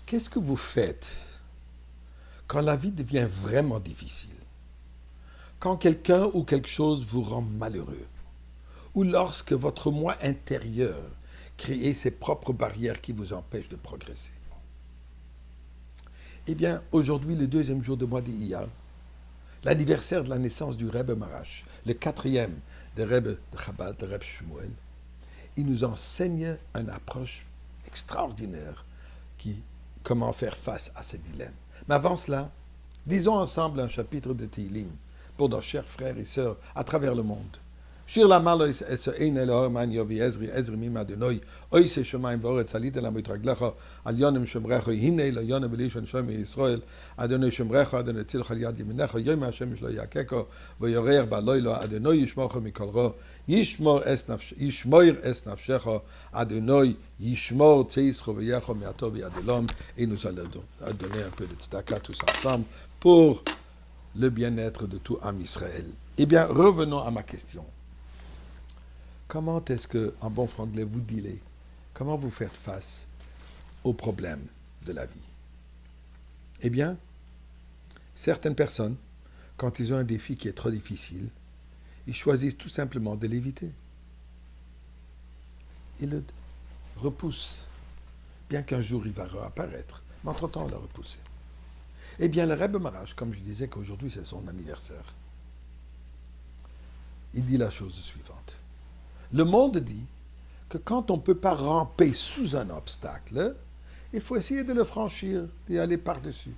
Qu'est-ce que vous faites quand la vie devient vraiment difficile? Quand quelqu'un ou quelque chose vous rend malheureux? Ou lorsque votre moi intérieur crée ses propres barrières qui vous empêchent de progresser? Eh bien, aujourd'hui, le deuxième jour de mois d'Iyar, l'anniversaire de la naissance du Rebbe Marash, le quatrième des Rebbe de Chabad, le Rebbe Shmuel, il nous enseigne une approche extraordinaire qui comment faire face à ces dilemmes. Mais avant cela, disons ensemble un chapitre de Tehillim pour nos chers frères et sœurs à travers le monde. Shir la malo es ein Elohim man yovi ezri mim Adonai oise shomayim v'oretz alita la mitraglecha al yonim shomrecha hine lo yonim v'lishon shomi Yisrael Adonai shomrecha Adonai tzilcha al yad yeminecha yom Hashem shlo yakeko v'yorer ba'loilo Adonai yishmocha mikol ra yishmor es nafshecha Adonai yishmor tzeischo v'yecho me'ato v'yad elam. Et nous allons donner un peu de tzedaka tous ensemble pour le bien-être de tout Am Israël. Eh bien, revenons à ma question. Comment est-ce que, en bon franglais, vous dealez? Comment vous faites face aux problèmes de la vie? Eh bien, certaines personnes, quand ils ont un défi qui est trop difficile, ils choisissent tout simplement de l'éviter. Ils le repoussent, bien qu'un jour il va réapparaître. Mais entre-temps, on l'a repoussé. Eh bien, le Rebbe Marash, comme je disais qu'aujourd'hui c'est son anniversaire, il dit la chose suivante. Le monde dit que quand on ne peut pas ramper sous un obstacle, il faut essayer de le franchir, d'y aller par-dessus.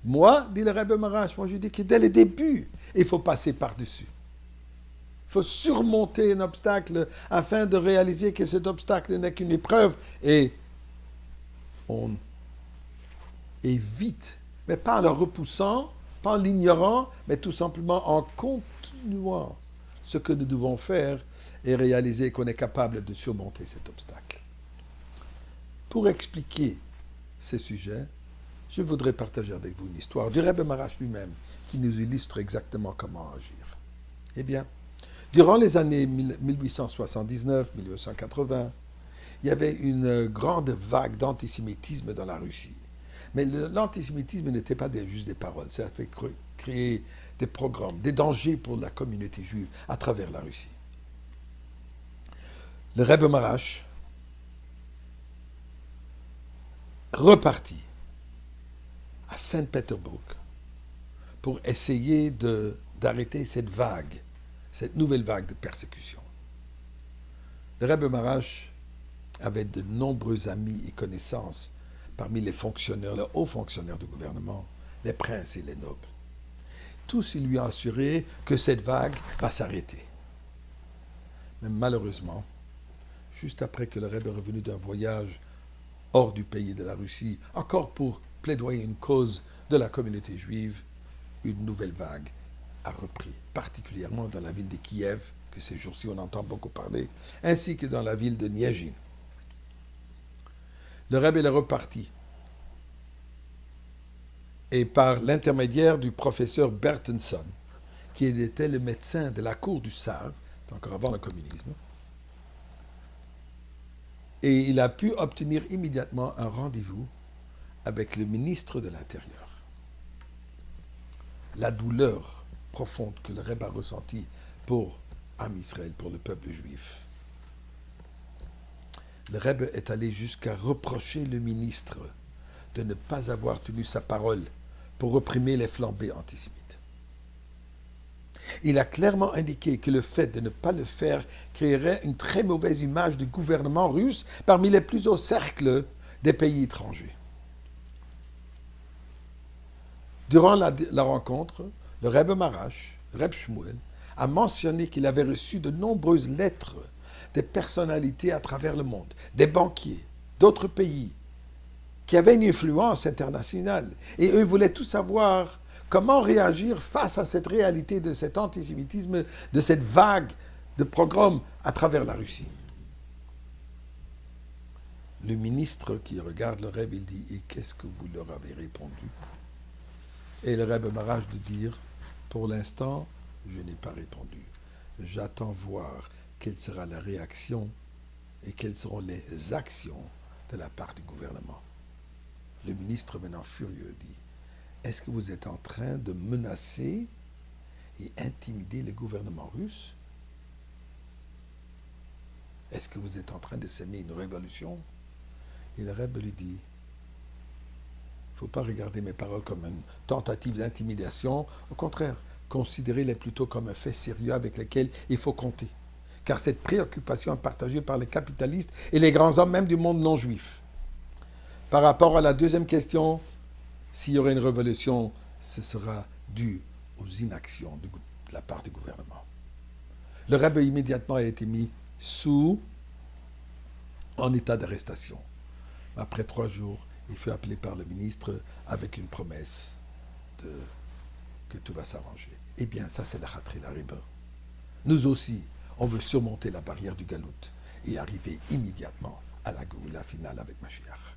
Moi, dit le Rebbe Marash, moi je dis que dès le début, il faut passer par-dessus. Il faut surmonter un obstacle afin de réaliser que cet obstacle n'est qu'une épreuve et on évite, mais pas en le repoussant, pas en l'ignorant, mais tout simplement en continuant ce que nous devons faire et réaliser qu'on est capable de surmonter cet obstacle. Pour expliquer ces sujets, je voudrais partager avec vous une histoire du Rebbe Marash lui-même qui nous illustre exactement comment agir. Eh bien, durant les années 1879-1880, il y avait une grande vague d'antisémitisme dans la Russie. Mais l'antisémitisme n'était pas juste des paroles, ça a fait créer des programmes, des dangers pour la communauté juive à travers la Russie. Le Rebbe Marash repartit à Saint-Pétersbourg pour essayer d'arrêter cette vague, cette nouvelle vague de persécution. Le Rebbe Marash avait de nombreux amis et connaissances parmi les fonctionnaires, les hauts fonctionnaires du gouvernement, les princes et les nobles. Tous ils lui ont assuré que cette vague va s'arrêter. Mais malheureusement, juste après que le Rebbe est revenu d'un voyage hors du pays de la Russie, encore pour plaidoyer une cause de la communauté juive, une nouvelle vague a repris, particulièrement dans la ville de Kiev, que ces jours-ci on entend beaucoup parler, ainsi que dans la ville de Niezhin. Le Rebbe est reparti. Et par l'intermédiaire du professeur Bertenson, qui était le médecin de la cour du Tsar, encore avant le communisme, et il a pu obtenir immédiatement un rendez-vous avec le ministre de l'Intérieur. La douleur profonde que le Rebbe a ressentie pour Am Israël, pour le peuple juif. Le Rebbe est allé jusqu'à reprocher le ministre de ne pas avoir tenu sa parole pour réprimer les flambées antisémites. Il a clairement indiqué que le fait de ne pas le faire créerait une très mauvaise image du gouvernement russe parmi les plus hauts cercles des pays étrangers. Durant la rencontre, le Rebbe Marash, le Rebbe Shmuel, a mentionné qu'il avait reçu de nombreuses lettres des personnalités à travers le monde, des banquiers, d'autres pays, qui avaient une influence internationale. Et eux voulaient tout savoir comment réagir face à cette réalité de cet antisémitisme, de cette vague de pogroms à travers la Russie. Le ministre qui regarde le Rebbe, il dit « Et qu'est-ce que vous leur avez répondu ?» Et le Rebbe Marash de dire « Pour l'instant, je n'ai pas répondu. J'attends voir quelle sera la réaction et quelles seront les actions de la part du gouvernement. » Le ministre, maintenant furieux, dit, est-ce que vous êtes en train de menacer et intimider le gouvernement russe? Est-ce que vous êtes en train de s'aimer une révolution? Et le Rebbe lui dit, il ne faut pas regarder mes paroles comme une tentative d'intimidation. Au contraire, considérez-les plutôt comme un fait sérieux avec lequel il faut compter. Car cette préoccupation est partagée par les capitalistes et les grands hommes même du monde non juif. Par rapport à la deuxième question, s'il y aurait une révolution, ce sera dû aux inactions de la part du gouvernement. Le Rebbe immédiatement a été mis en état d'arrestation. Après 3 jours, il fut appelé par le ministre avec une promesse que tout va s'arranger. Eh bien, ça c'est la Chatri la Rebbe. Nous aussi, on veut surmonter la barrière du Galout et arriver immédiatement à la Géoula finale avec Mashiach.